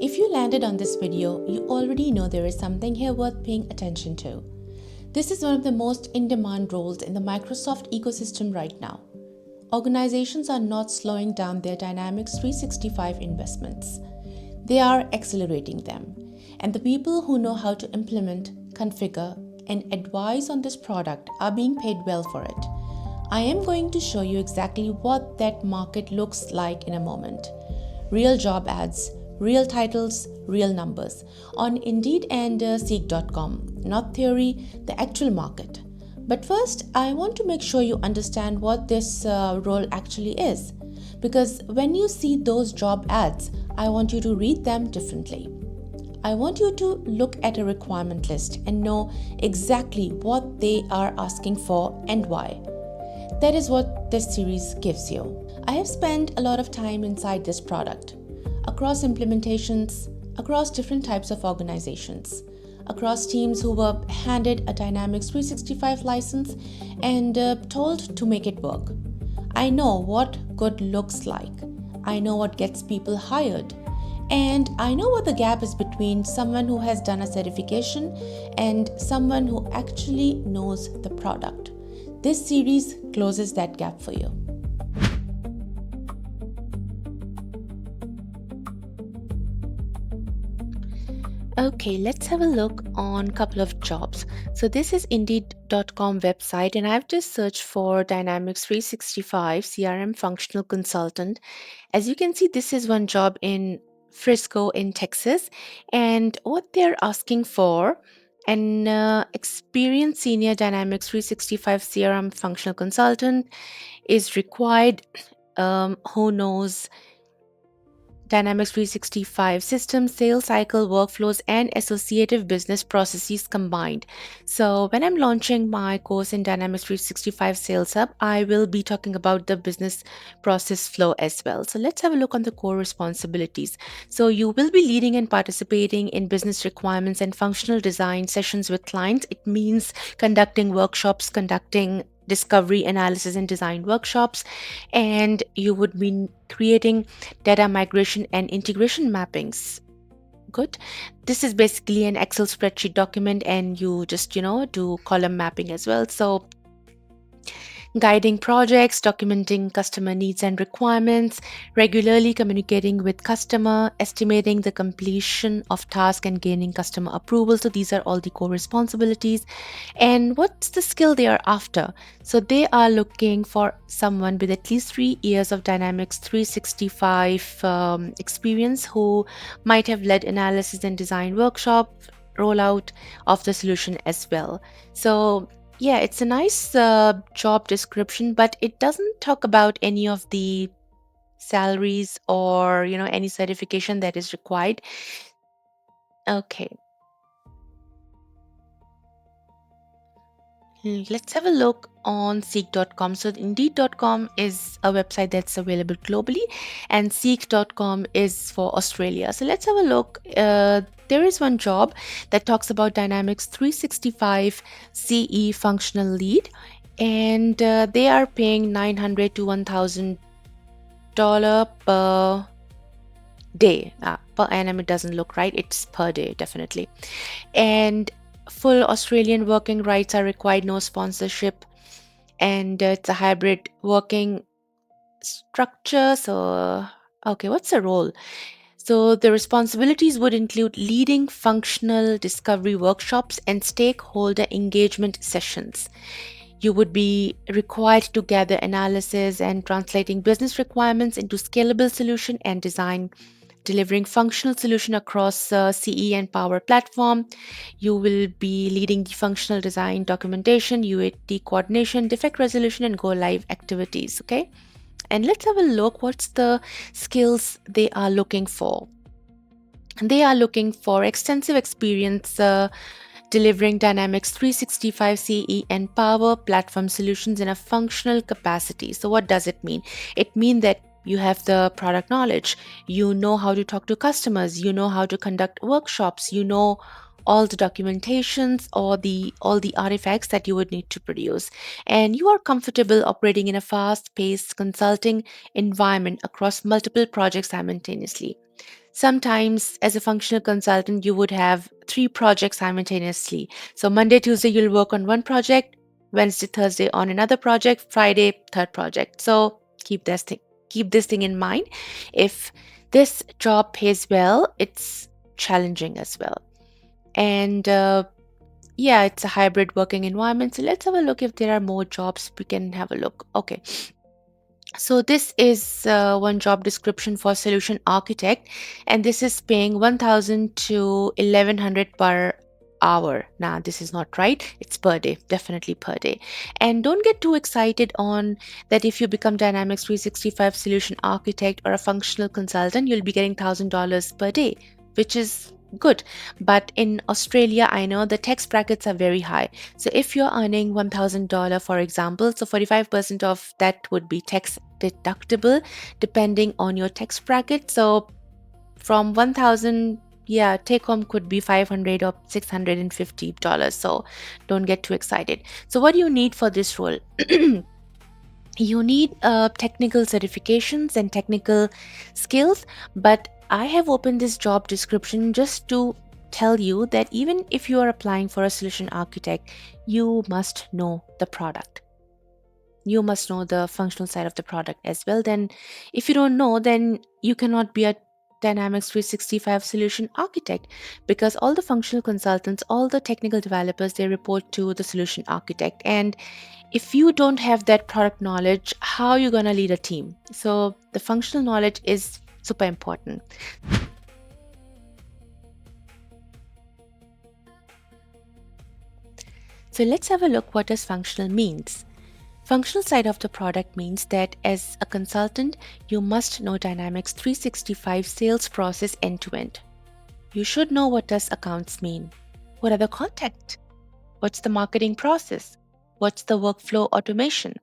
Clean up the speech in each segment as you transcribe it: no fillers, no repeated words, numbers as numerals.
If you landed on this video, you already know there is something here worth paying attention to. This is one of the most in-demand roles in the Microsoft ecosystem right now. Organizations are not slowing down their Dynamics 365 investments. They are accelerating them. And the people who know how to implement, configure, and advise on this product are being paid well for it. I am going to show you exactly what that market looks like in a moment. Real job ads, real titles, real numbers on Indeed and Seek.com, not theory, the actual market. But first, I want to make sure you understand what this role actually is. Because when you see those job ads, I want you to read them differently. I want you to look at a requirement list and know exactly what they are asking for and why. That is what this series gives you. I have spent a lot of time inside this product, across implementations, across different types of organizations, across teams who were handed a Dynamics 365 license and told to make it work. I know what good looks like. I know what gets people hired. And I know what the gap is between someone who has done a certification and someone who actually knows the product. This series closes that gap for you. Okay, let's have a look on a couple of jobs. So this is Indeed.com website, and I've just searched for Dynamics 365 CRM Functional Consultant. As you can see, this is one job in Frisco in Texas, and what they're asking for an experienced senior Dynamics 365 CRM Functional Consultant is required, who knows Dynamics 365 systems, sales cycle, workflows, and associative business processes combined. So when I'm launching my course in Dynamics 365 Sales Hub, I will be talking about the business process flow as well. So let's have a look on the core responsibilities. So you will be leading and participating in business requirements and functional design sessions with clients. It means conducting workshops, conducting discovery, analysis, and design workshops, and you would be creating data migration and integration mappings. Good. This is basically an Excel spreadsheet document, and you just do column mapping as well. So guiding projects, documenting customer needs and requirements, regularly communicating with customer, estimating the completion of task, and gaining customer approval. So these are all the core responsibilities. And what's the skill they are after? So they are looking for someone with at least 3 years of Dynamics 365 experience, who might have led analysis and design workshop, rollout of the solution as well. So yeah, it's a nice job description, but it doesn't talk about any of the salaries or any certification that is required. Okay. Let's have a look on Seek.com. So Indeed.com is a website that's available globally, and Seek.com is for Australia. So let's have a look. There is one job that talks about Dynamics 365 CE functional lead, and they are paying $900 to $1,000 per day. Per annum, it doesn't look right. It's per day, definitely. And full Australian working rights are required, no sponsorship, and it's a hybrid working structure. So, okay, what's the role? So, the responsibilities would include leading functional discovery workshops and stakeholder engagement sessions. You would be required to gather analysis and translating business requirements into scalable solution and design, delivering functional solution across CE and Power Platform. You will be leading the functional design, documentation, UAT coordination, defect resolution, and go live activities. Okay, and let's have a look. What's the skills they are looking for? They are looking for extensive experience delivering Dynamics 365 CE and Power Platform solutions in a functional capacity. So what does it mean? It means that you have the product knowledge, you know how to talk to customers, you know how to conduct workshops, you know all the documentations or the all the artifacts that you would need to produce, and you are comfortable operating in a fast-paced consulting environment across multiple projects simultaneously. Sometimes, as a functional consultant, you would have three projects simultaneously. So, Monday, Tuesday, you'll work on one project, Wednesday, Thursday on another project, Friday, third project. So, keep this thing in mind. If this job pays well, it's challenging as well. And yeah, it's a hybrid working environment. So, let's have a look if there are more jobs. We can have a look. Okay. So this is one job description for solution architect, and this is paying 1,000 to 1,100 per hour. Now this is not right. It's per day, definitely per day. And don't get too excited on that. If you become Dynamics 365 solution architect or a functional consultant, you'll be getting $1,000 per day, which is good. But in Australia, I know the tax brackets are very high. So if you're earning $1,000, for example, so 45% of that would be tax deductible depending on your tax bracket. So from 1,000, yeah, take home could be 500 or $650. So don't get too excited. So what do you need for this role? You need technical certifications and technical skills, but I have opened this job description just to tell you that even if you are applying for a solution architect, you must know the product. You must know the functional side of the product as well. Then if you don't know, then you cannot be a Dynamics 365 solution architect, because all the functional consultants, all the technical developers, they report to the solution architect. And if you don't have that product knowledge, how are you going to lead a team? So the functional knowledge is super important. So let's have a look what does functional means. Functional side of the product means that as a consultant, you must know Dynamics 365 sales process end to end. You should know what does accounts mean. What are the contact? What's the marketing process? What's the workflow automation?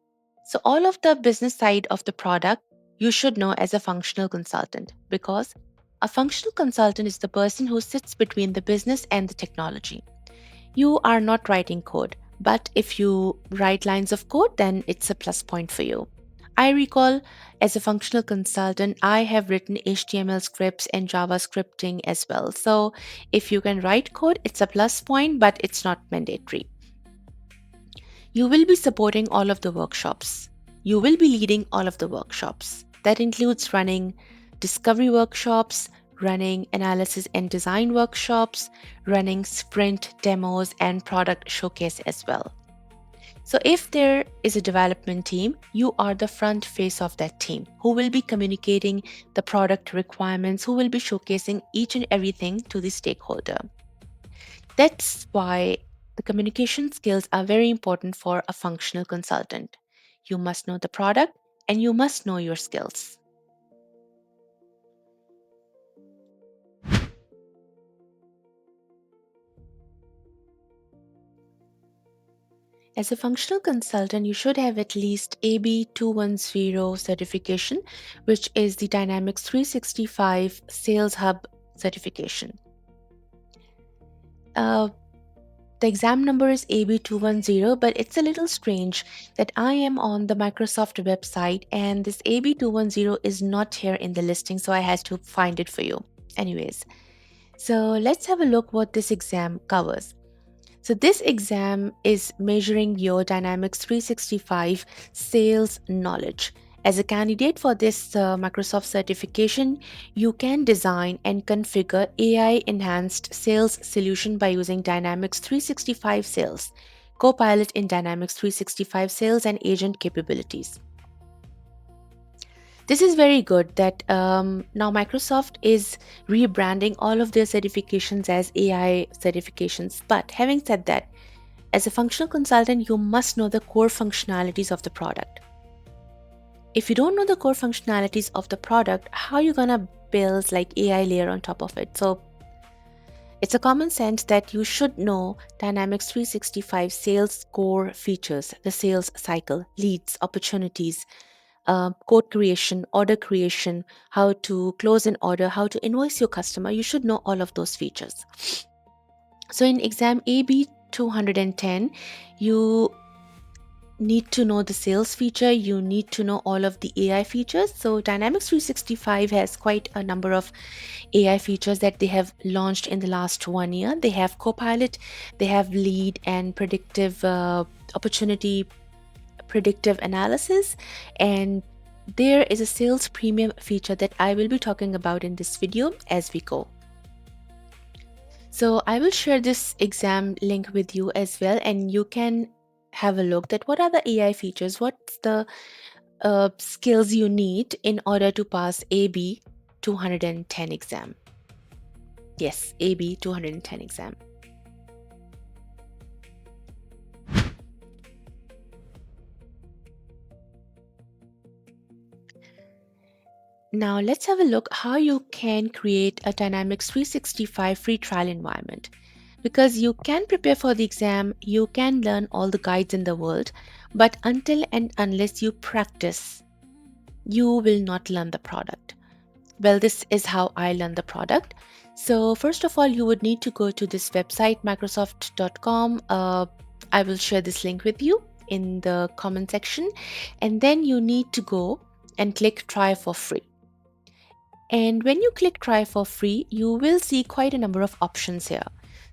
So all of the business side of the product, you should know as a functional consultant, because a functional consultant is the person who sits between the business and the technology. You are not writing code, but if you write lines of code, then it's a plus point for you. I recall as a functional consultant, I have written HTML scripts and Java scripting as well. So if you can write code, it's a plus point, but it's not mandatory. You will be supporting all of the workshops. You will be leading all of the workshops. That includes running discovery workshops, running analysis and design workshops, running sprint demos, and product showcase as well. So, if there is a development team, you are the front face of that team who will be communicating the product requirements, who will be showcasing each and everything to the stakeholder. That's why the communication skills are very important for a functional consultant. You must know the product and you must know your skills. As a functional consultant, you should have at least AB 210 certification, which is the Dynamics 365 Sales Hub certification. The exam number is AB210, but it's a little strange that I am on the Microsoft website and this AB210 is not here in the listing, so I had to find it for you. Anyways, so let's have a look what this exam covers. So this exam is measuring your Dynamics 365 sales knowledge. As a candidate for this Microsoft certification, you can design and configure AI enhanced sales solution by using Dynamics 365 Sales, Copilot in Dynamics 365 Sales, and agent capabilities. This is very good that now Microsoft is rebranding all of their certifications as AI certifications. But having said that, as a functional consultant, you must know the core functionalities of the product. If you don't know the core functionalities of the product, how are you gonna build like AI layer on top of it? So it's a common sense that you should know Dynamics 365 sales core features, the sales cycle, leads, opportunities, code creation, order creation, how to close an order, how to invoice your customer. You should know all of those features. So in exam AB 210, you need to know the sales feature, you need to know all of the AI features. So Dynamics 365 has quite a number of AI features that they have launched in the last 1 year. They have Copilot, they have lead and predictive opportunity predictive analysis, and there is a sales premium feature that I will be talking about in this video as we go. So I will share this exam link with you as well, and you can have a look at what are the AI features, what's the skills you need in order to pass AB 210 exam. Yes, AB 210 exam. Now let's have a look how you can create a Dynamics 365 free trial environment. Because you can prepare for the exam, you can learn all the guides in the world, but until and unless you practice, you will not learn the product. Well, this is how I learned the product. So first of all, you would need to go to this website, microsoft.com. I will share this link with you in the comment section. And then you need to go and click try for free. And when you click try for free, you will see quite a number of options here.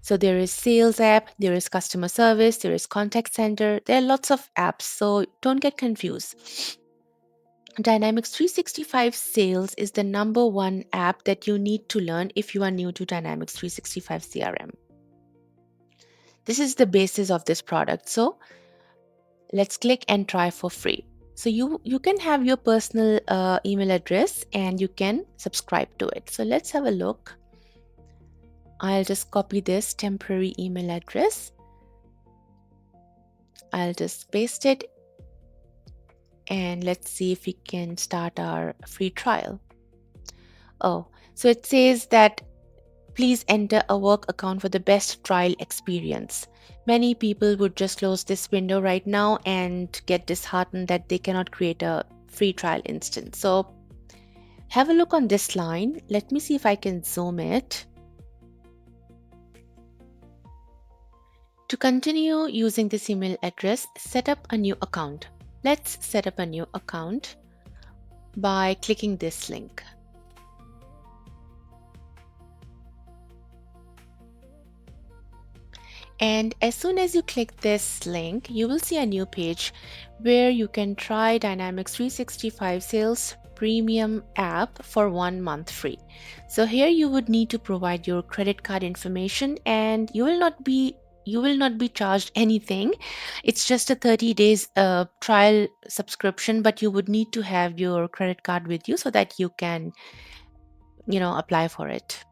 So there is sales app, there is customer service, there is contact center. There are lots of apps, so don't get confused. Dynamics 365 Sales is the number one app that you need to learn if you are new to Dynamics 365 CRM. This is the basis of this product. So let's click and try for free. So you can have your personal email address and you can subscribe to it. So let's have a look. I'll just copy this temporary email address. I'll just paste it and let's see if we can start our free trial. Oh, so it says that please enter a work account for the best trial experience. Many people would just close this window right now and get disheartened that they cannot create a free trial instance. So have a look on this line. Let me see if I can zoom it. To continue using this email address, set up a new account. Let's set up a new account by clicking this link. And as soon as you click this link, you will see a new page where you can try Dynamics 365 Sales Premium app for 1 month free. So here you would need to provide your credit card information and you will not be charged anything. It's just a 30 days trial subscription, but you would need to have your credit card with you so that you can, apply for it.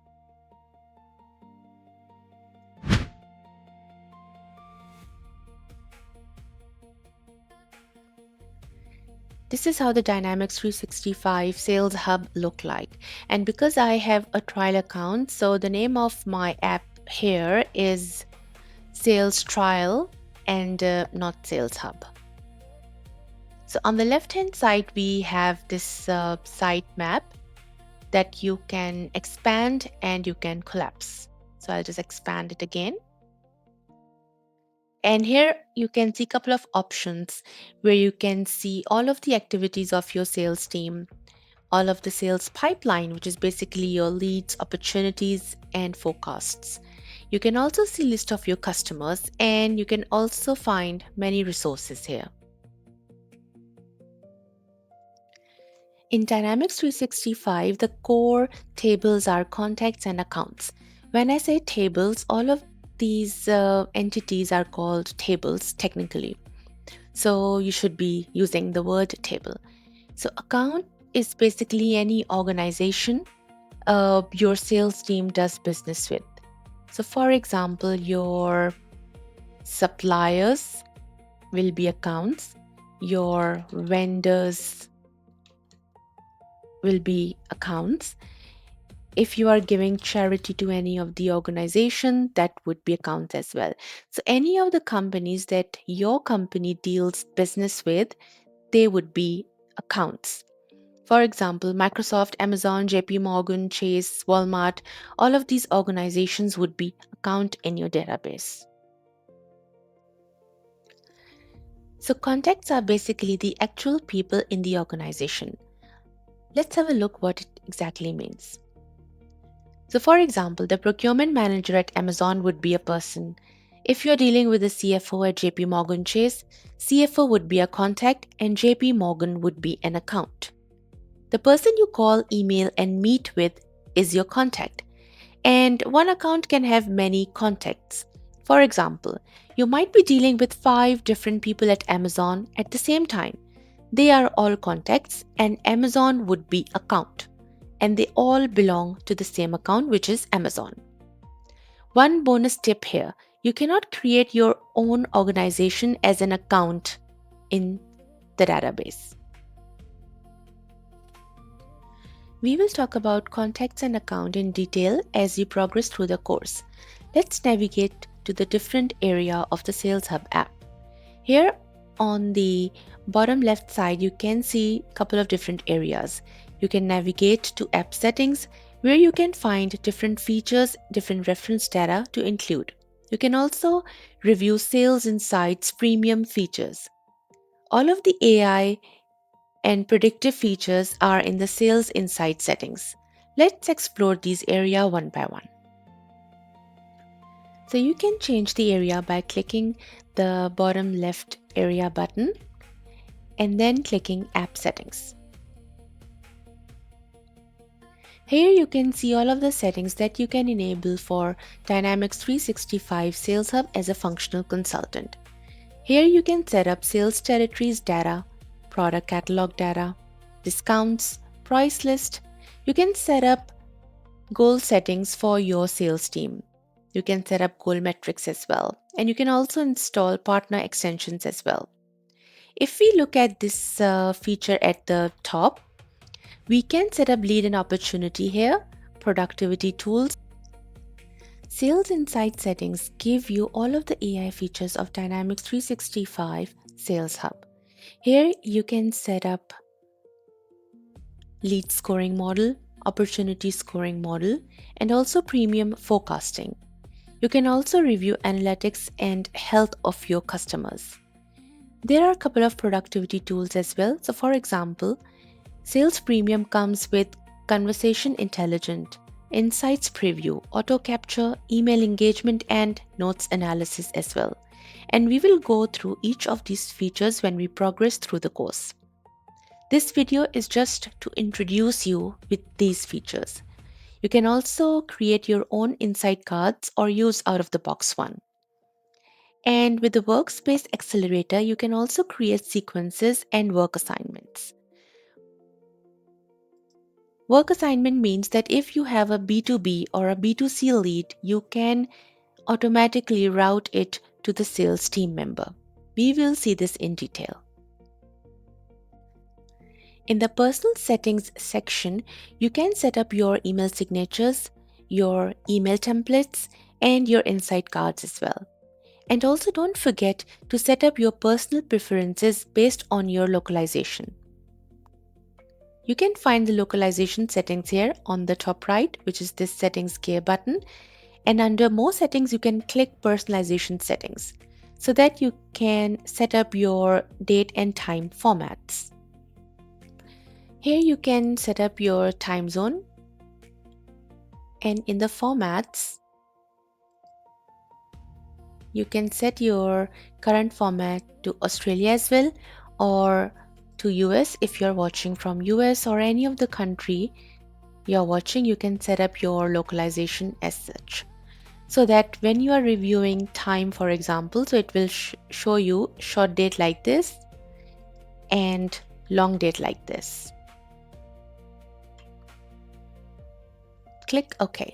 This is how the Dynamics 365 Sales Hub look like. And because I have a trial account, so the name of my app here is Sales Trial and not Sales Hub. So on the left hand side, we have this site map that you can expand and you can collapse. So I'll just expand it again. And here you can see a couple of options where you can see all of the activities of your sales team, all of the sales pipeline, which is basically your leads, opportunities, and forecasts. You can also see list of your customers and you can also find many resources here. In Dynamics 365, the core tables are contacts and accounts. When I say tables, all of these entities are called tables technically. So you should be using the word table. So account is basically any organization your sales team does business with. So for example, your suppliers will be accounts, your vendors will be accounts. If you are giving charity to any of the organization, that would be accounts as well. So any of the companies that your company deals business with, they would be accounts. For example, Microsoft, Amazon, JP Morgan, Chase, Walmart, all of these organizations would be account in your database. So contacts are basically the actual people in the organization. Let's have a look what it exactly means. So for example, the procurement manager at Amazon would be a person. If you're dealing with the CFO at JP Morgan Chase, CFO would be a contact and JP Morgan would be an account. The person you call, email, and meet with is your contact. And one account can have many contacts. For example, you might be dealing with 5 different people at Amazon at the same time. They are all contacts, and Amazon would be account. And they all belong to the same account, which is Amazon. One bonus tip here, you cannot create your own organization as an account in the database. We will talk about contacts and account in detail as we progress through the course. Let's navigate to the different area of the Sales Hub app. Here on the bottom left side, you can see a couple of different areas. You can navigate to app settings where you can find different features, different reference data to include. You can also review Sales Insights premium features. All of the AI and predictive features are in the Sales Insight settings. Let's explore these areas one by one. So you can change the area by clicking the bottom left area button and then clicking App Settings. Here you can see all of the settings that you can enable for Dynamics 365 Sales Hub as a functional consultant. Here you can set up sales territories data, product catalog data, discounts, price list. You can set up goal settings for your sales team. You can set up goal metrics as well. And you can also install partner extensions as well. If we look at this feature at the top, we can set up lead and opportunity here, productivity tools. Sales Insight settings give you all of the AI features of Dynamics 365 Sales Hub. Here you can set up lead scoring model, opportunity scoring model, and also premium forecasting. You can also review analytics and health of your customers. There are a couple of productivity tools as well. So for example, Sales Premium comes with Conversation Intelligent, Insights Preview, Auto Capture, Email Engagement, and Notes Analysis as well. And we will go through each of these features when we progress through the course. This video is just to introduce you with these features. You can also create your own insight cards or use out-of-the-box one. And with the Workspace Accelerator, you can also create sequences and work assignments. Work assignment means that if you have a B2B or a B2C lead, you can automatically route it to the sales team member. We will see this in detail. In the personal settings section, you can set up your email signatures, your email templates, and your insight cards as well. And also don't forget to set up your personal preferences based on your localization. You can find the localization settings here on the top right, which is this settings gear button. And under more settings, you can click personalization settings so that you can set up your date and time formats. Here you can set up your time zone, and in the formats, you can set your current format to Australia as well, or to US. If you're watching from US or any of the country you're watching, you can set up your localization as such. So that when you are reviewing time, for example, so it will show you short date like this and long date like this. Click OK.